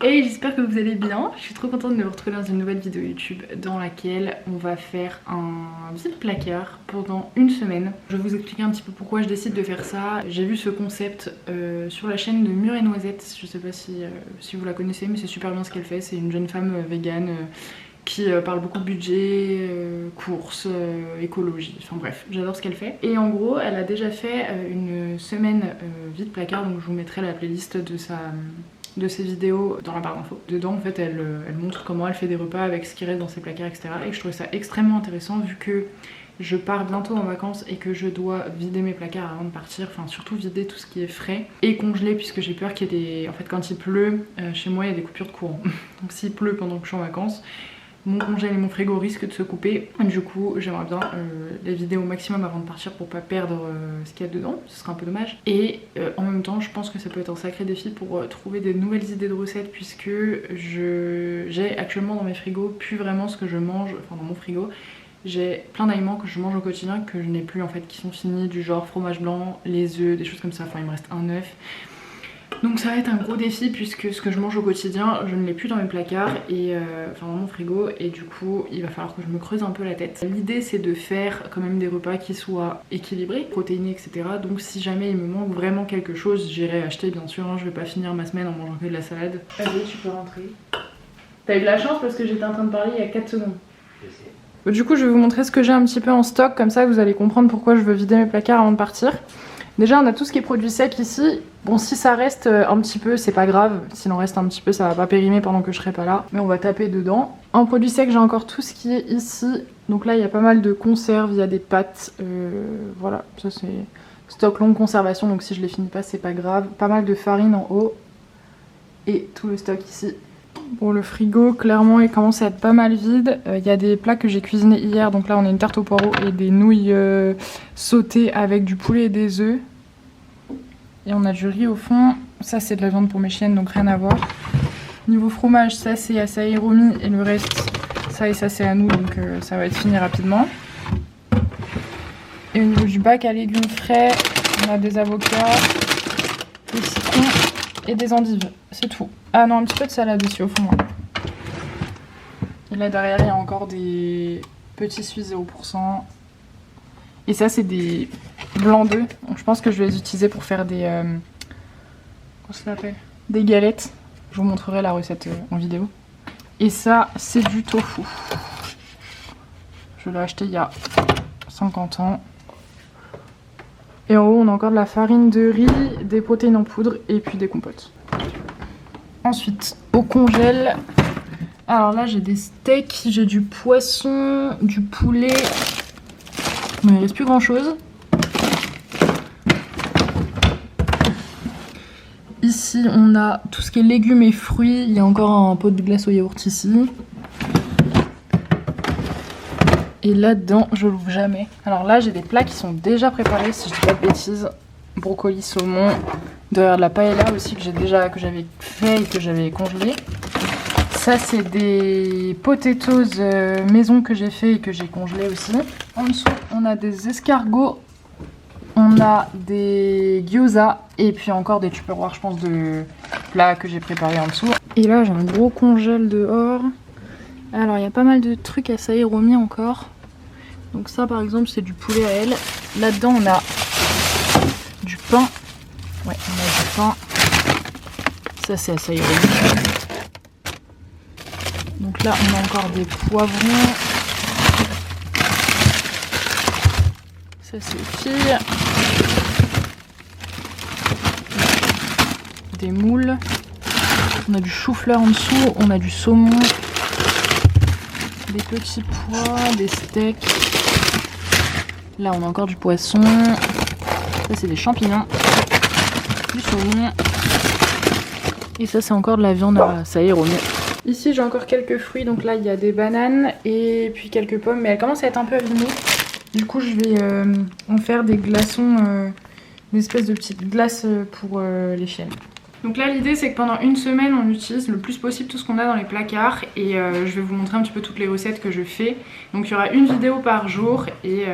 Et j'espère que vous allez bien. Je suis trop contente de vous retrouver dans une nouvelle vidéo YouTube dans laquelle on va faire un vide placard pendant une semaine. Je vais vous expliquer un petit peu pourquoi je décide de faire ça. J'ai vu ce concept sur la chaîne de Mûre et Noisette. Je sais pas si vous la connaissez, mais c'est super bien ce qu'elle fait. C'est une jeune femme végane qui parle beaucoup de budget, courses, écologie, enfin bref, j'adore ce qu'elle fait. Et en gros, elle a déjà fait une semaine vide placard, donc je vous mettrai la playlist de ses vidéos dans la barre d'infos. Dedans, en fait, elle montre comment elle fait des repas avec ce qui reste dans ses placards, etc. Et je trouvais ça extrêmement intéressant vu que je pars bientôt en vacances et que je dois vider mes placards avant de partir, enfin surtout vider tout ce qui est frais et congeler puisque j'ai peur qu'il y ait des... En fait, quand il pleut, chez moi, il y a des coupures de courant. Donc s'il pleut pendant que je suis en vacances, mon congèle et mon frigo risquent de se couper. Du coup, j'aimerais bien les vider au maximum avant de partir pour pas perdre ce qu'il y a dedans. Ce serait un peu dommage. Et en même temps, je pense que ça peut être un sacré défi pour trouver des nouvelles idées de recettes puisque j'ai actuellement dans mes frigos plus vraiment ce que je mange, enfin dans mon frigo. J'ai plein d'aliments que je mange au quotidien que je n'ai plus en fait, qui sont finis, du genre fromage blanc, les œufs, des choses comme ça. Enfin, il me reste un œuf. Donc ça va être un gros défi puisque ce que je mange au quotidien, je ne l'ai plus dans mes placards et enfin dans mon frigo, et du coup il va falloir que je me creuse un peu la tête. L'idée c'est de faire quand même des repas qui soient équilibrés, protéinés, etc. Donc si jamais il me manque vraiment quelque chose, j'irai acheter bien sûr, hein. Je vais pas finir ma semaine en mangeant que de la salade. Allez, tu peux rentrer. T'as eu de la chance parce que j'étais en train de parler il y a 4 secondes. Du coup je vais vous montrer ce que j'ai un petit peu en stock, comme ça vous allez comprendre pourquoi je veux vider mes placards avant de partir. Déjà on a tout ce qui est produit sec ici. Bon, si ça reste un petit peu, c'est pas grave. S'il en reste un petit peu, ça va pas périmer pendant que je serai pas là. Mais on va taper dedans. En produit sec, j'ai encore tout ce qui est ici. Donc là, il y a pas mal de conserves, il y a des pâtes. Voilà, ça c'est stock longue conservation. Donc si je les finis pas, c'est pas grave. Pas mal de farine en haut. Et tout le stock ici. Bon, le frigo, clairement, il commence à être pas mal vide. Il y a des plats que j'ai cuisinés hier. Donc là, on a une tarte aux poireaux et des nouilles sautées avec du poulet et des œufs. Et on a du riz au fond. Ça, c'est de la viande pour mes chiennes, donc rien à voir. Niveau fromage, ça, c'est à Saïromi. Et le reste, ça et ça, c'est à nous. Donc ça va être fini rapidement. Et au niveau du bac à légumes frais, on a des avocats, des citrons et des endives. C'est tout. Ah non, un petit peu de salade aussi au fond. Ouais. Et là, derrière, il y a encore des petits suisses 0%. Et ça, c'est des blancs d'œufs. Donc je pense que je vais les utiliser pour faire des... comment ça s'appelle ? Des galettes. Je vous montrerai la recette en vidéo. Et ça, c'est du tofu. Je l'ai acheté il y a 50 ans. Et en haut, on a encore de la farine de riz, des protéines en poudre et puis des compotes. Ensuite, au congèle. Alors là, j'ai des steaks, j'ai du poisson, du poulet. Mais il ne reste plus grand chose. Ici on a tout ce qui est légumes et fruits. Il y a encore un pot de glace au yaourt ici. Et là-dedans je l'ouvre jamais. Alors là j'ai des plats qui sont déjà préparés si je dis pas de bêtises. Brocoli, saumon. Derrière de la paella aussi que j'avais fait et que j'avais congelé. Ça c'est des potatoes maison que j'ai fait et que j'ai congelé aussi. En dessous on a des escargots, on a des gyoza et puis encore des tupperwares je pense de plats que j'ai préparés en dessous. Et là j'ai un gros congèle dehors. Alors il y a pas mal de trucs à Saïromi encore. Donc ça par exemple c'est du poulet à elle. Là-dedans on a du pain. Ouais, on a du pain. Ça c'est à Saïromi. Donc là on a encore des poivrons. Ça c'est aux filles. Des moules. On a du chou-fleur en dessous. On a du saumon. Des petits pois. Des steaks. Là on a encore du poisson. Ça c'est des champignons. Du saumon. Et ça c'est encore de la viande à Saïromi. Ici j'ai encore quelques fruits, donc là il y a des bananes et puis quelques pommes, mais elles commencent à être un peu abîmées. Du coup je vais en faire des glaçons, des espèces de petites glaces pour les chiennes. Donc là l'idée c'est que pendant une semaine on utilise le plus possible tout ce qu'on a dans les placards et je vais vous montrer un petit peu toutes les recettes que je fais. Donc il y aura une vidéo par jour et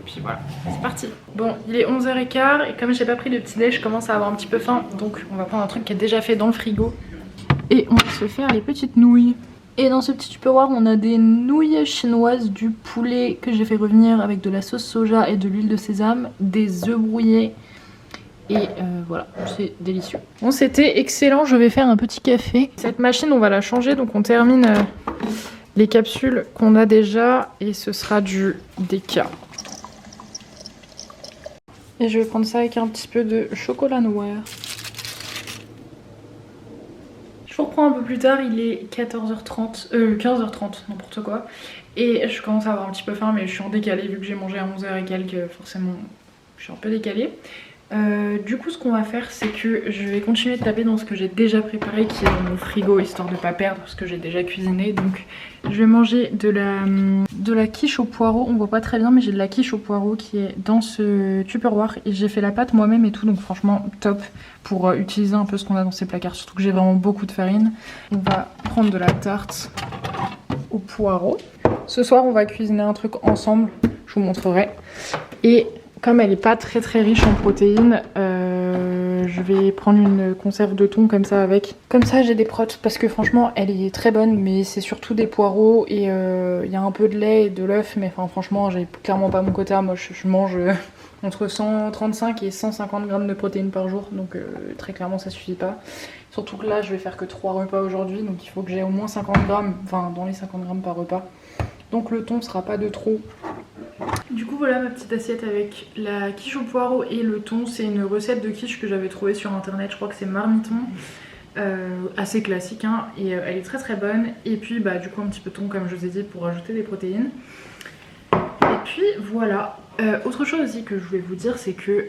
puis voilà, c'est parti. Bon, il est 11h15 et comme j'ai pas pris de petit déj, je commence à avoir un petit peu faim, donc on va prendre un truc qui est déjà fait dans le frigo. Et on va se faire les petites nouilles. Et dans ce petit tupperware, on a des nouilles chinoises, du poulet que j'ai fait revenir avec de la sauce soja et de l'huile de sésame, des œufs brouillés. Et voilà, c'est délicieux. Bon, c'était excellent, je vais faire un petit café. Cette machine, on va la changer, donc on termine les capsules qu'on a déjà et ce sera du déca. Et je vais prendre ça avec un petit peu de chocolat noir. Je vous reprends un peu plus tard, il est 14h30, 15h30, n'importe quoi. Et je commence à avoir un petit peu faim, mais je suis en décalé vu que j'ai mangé à 11h et quelques, forcément je suis un peu décalée. Du coup ce qu'on va faire c'est que je vais continuer de taper dans ce que j'ai déjà préparé qui est dans mon frigo histoire de pas perdre ce que j'ai déjà cuisiné. Donc je vais manger de la quiche au poireau, on voit pas très bien mais j'ai de la quiche au poireau qui est dans ce tupperware et j'ai fait la pâte moi-même et tout, donc franchement top pour utiliser un peu ce qu'on a dans ces placards, surtout que j'ai vraiment beaucoup de farine. On va prendre de la tarte au poireau. Ce soir on va cuisiner un truc ensemble, je vous montrerai. Et comme elle n'est pas très riche en protéines, je vais prendre une conserve de thon comme ça avec. Comme ça j'ai des protes parce que franchement elle est très bonne mais c'est surtout des poireaux et il y a un peu de lait et de l'œuf mais enfin, franchement j'ai clairement pas mon quota. Moi je mange entre 135 et 150 grammes de protéines par jour donc très clairement ça suffit pas. Surtout que là je vais faire que 3 repas aujourd'hui donc il faut que j'ai au moins 50 grammes, enfin dans les 50 grammes par repas. Donc le thon sera pas de trop. Du coup voilà ma petite assiette avec la quiche au poireau et le thon. C'est une recette de quiche que j'avais trouvée sur internet, je crois que c'est Marmiton. Assez classique hein, et elle est très bonne. Et puis bah du coup un petit peu de thon comme je vous ai dit pour rajouter des protéines. Et puis voilà. Autre chose aussi que je voulais vous dire c'est que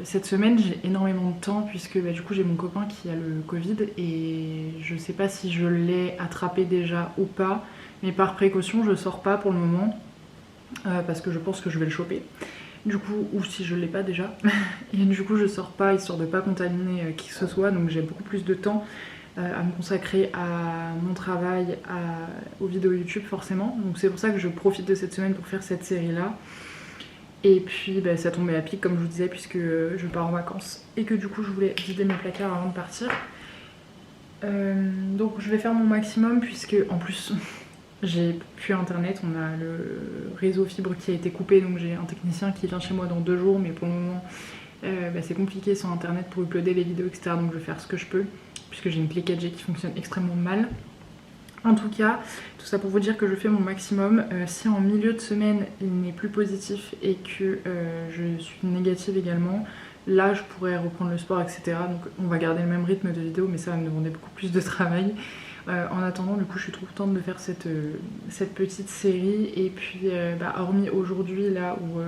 cette semaine j'ai énormément de temps puisque bah, du coup j'ai mon copain qui a le Covid et je sais pas si je l'ai attrapé déjà ou pas. Mais par précaution je sors pas pour le moment. Parce que je pense que je vais le choper du coup, ou si je l'ai pas déjà et du coup je sors pas histoire de pas contaminer qui que ce soit, donc j'ai beaucoup plus de temps à me consacrer à mon travail, aux vidéos YouTube forcément, donc c'est pour ça que je profite de cette semaine pour faire cette série là. Et puis bah, ça tombait à pic comme je vous disais puisque je pars en vacances et que du coup je voulais vider mes placards avant de partir. Donc je vais faire mon maximum puisque en plus j'ai plus internet, on a le réseau fibre qui a été coupé donc j'ai un technicien qui vient chez moi dans 2 jours mais pour le moment bah, c'est compliqué sans internet pour uploader les vidéos etc, donc je vais faire ce que je peux puisque j'ai une clé 4G qui fonctionne extrêmement mal. En tout cas, tout ça pour vous dire que je fais mon maximum. Si en milieu de semaine il n'est plus positif et que je suis négative également, là je pourrais reprendre le sport etc, donc on va garder le même rythme de vidéo mais ça va me demander beaucoup plus de travail. En attendant du coup je suis trop contente de faire cette petite série et puis bah, hormis aujourd'hui là où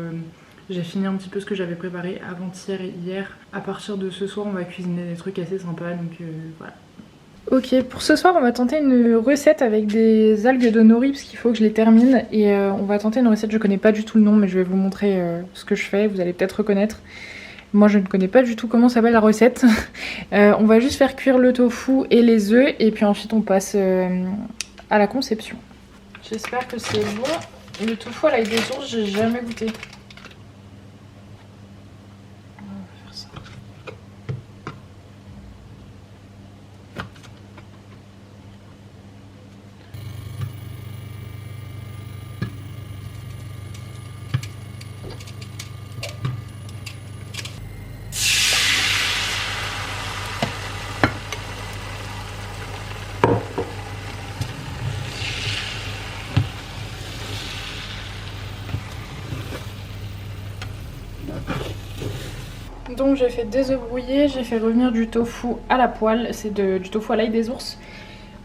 j'ai fini un petit peu ce que j'avais préparé avant-hier et hier, à partir de ce soir on va cuisiner des trucs assez sympas donc voilà. Ok, pour ce soir on va tenter une recette avec des algues de nori parce qu'il faut que je les termine et on va tenter une recette, je connais pas du tout le nom mais je vais vous montrer ce que je fais, vous allez peut-être reconnaître. Moi je ne connais pas du tout comment s'appelle la recette. On va juste faire cuire le tofu et les œufs et puis ensuite on passe à la conception. J'espère que c'est bon. Le tofu à l'ail des ours, j'ai jamais goûté. On va faire ça. Donc j'ai fait des œufs brouillés, j'ai fait revenir du tofu à la poêle, c'est du tofu à l'ail des ours.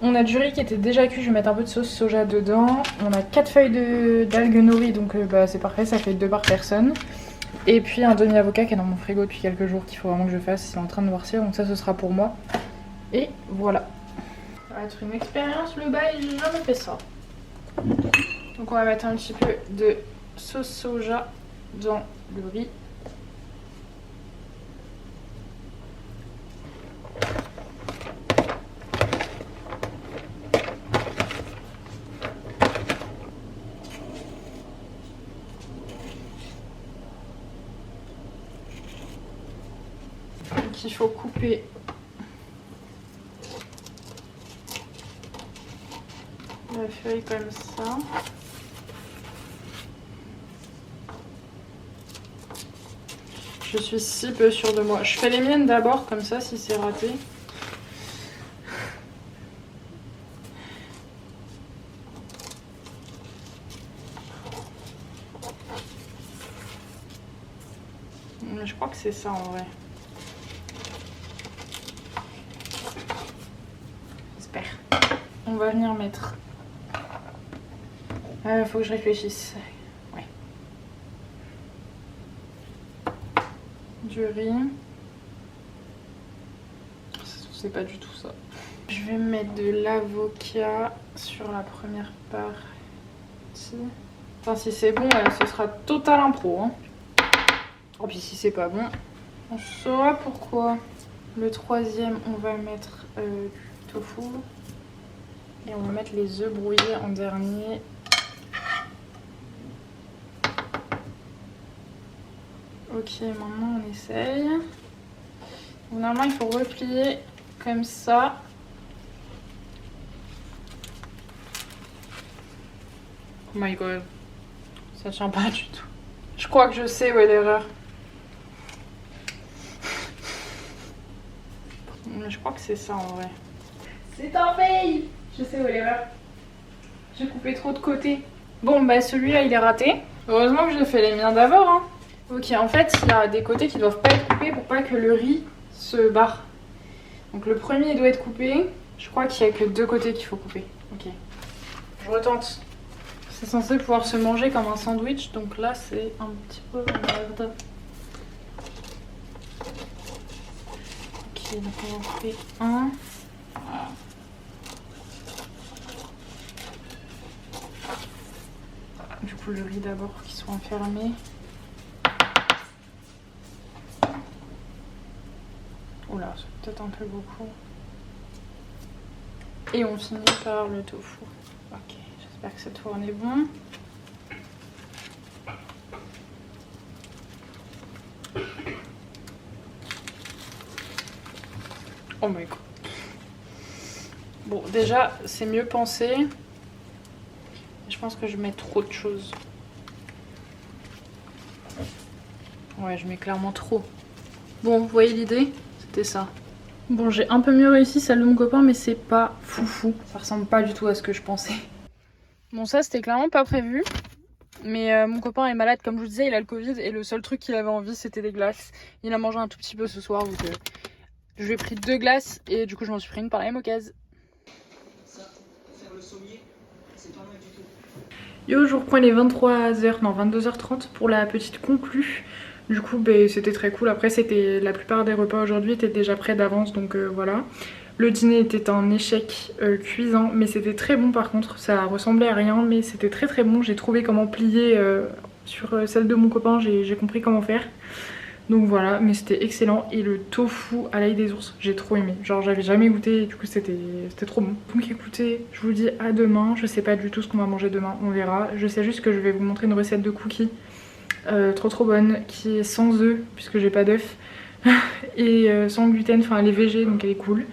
On a du riz qui était déjà cuit, je vais mettre un peu de sauce soja dedans. On a 4 feuilles d'algues nori, donc bah, c'est parfait, ça fait 2 par personne. Et puis un demi-avocat qui est dans mon frigo depuis quelques jours, qu'il faut vraiment que je fasse, il est en train de noircir, donc ça ce sera pour moi. Et voilà. Ça va être une expérience le bail, j'ai jamais fait ça. Donc on va mettre un petit peu de sauce soja dans le riz. Donc il faut couper la feuille comme ça. Je suis si peu sûre de moi. Je fais les miennes d'abord, comme ça, si c'est raté. Mais je crois que c'est ça en vrai. J'espère. On va venir mettre... faut que je réfléchisse. Ouais. Du riz. C'est pas du tout ça. Je vais mettre de l'avocat sur la première partie. Enfin, si c'est bon, ce sera total impro. Hein. Oh, puis si c'est pas bon, on saura pourquoi. Le troisième, on va mettre du tofu. Et on va mettre les œufs brouillés en dernier. Ok, maintenant on essaye. Donc, normalement, il faut replier comme ça. Oh my god. Ça tient pas du tout. Je crois que je sais où est l'erreur. Je crois que c'est ça en vrai. C'est un fail. Je sais où est l'erreur. J'ai coupé trop de côté. Bon bah celui-là il est raté. Heureusement que j'ai fait les miens d'abord. Hein. Ok, en fait il y a des côtés qui doivent pas être coupés pour pas que le riz se barre. Donc le premier il doit être coupé. Je crois qu'il y a que 2 côtés qu'il faut couper. Ok. Je retente. C'est censé pouvoir se manger comme un sandwich, donc là c'est un petit peu merde. Ok, donc on va couper un. Du coup le riz d'abord qui soit enfermé. Oula, c'est peut-être un peu beaucoup. Et on finit par le tofu. Ok, j'espère que cette fois on est bon. Oh my god. Bon, déjà, c'est mieux pensé. Je pense que je mets trop de choses. Ouais, je mets clairement trop. Bon, vous voyez l'idée? C'était ça. Bon, j'ai un peu mieux réussi celle de mon copain, mais c'est pas foufou. Ça ressemble pas du tout à ce que je pensais. Bon, ça, c'était clairement pas prévu. Mais mon copain est malade, comme je vous disais, il a le Covid. Et le seul truc qu'il avait envie, c'était des glaces. Il a mangé un tout petit peu ce soir, donc je lui ai pris 2 glaces. Et du coup, je m'en suis pris une par la même occasion. Yo, je reprends les 23h, non 22h30 pour la petite conclue. Du coup, c'était très cool. Après, la plupart des repas aujourd'hui étaient déjà prêts d'avance, donc voilà. Le dîner était un échec cuisant, mais c'était très bon par contre. Ça ressemblait à rien, mais c'était très très bon. J'ai trouvé comment plier sur celle de mon copain, j'ai compris comment faire. Donc voilà, mais c'était excellent. Et le tofu à l'ail des ours, j'ai trop aimé. Genre j'avais jamais goûté et du coup c'était trop bon. Donc écoutez, je vous dis à demain. Je sais pas du tout ce qu'on va manger demain, on verra. Je sais juste que je vais vous montrer une recette de cookies trop bonne, qui est sans œufs puisque j'ai pas d'œufs. Et sans gluten, enfin elle est végé donc elle est cool.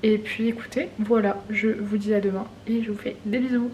Et puis écoutez, voilà, je vous dis à demain et je vous fais des bisous.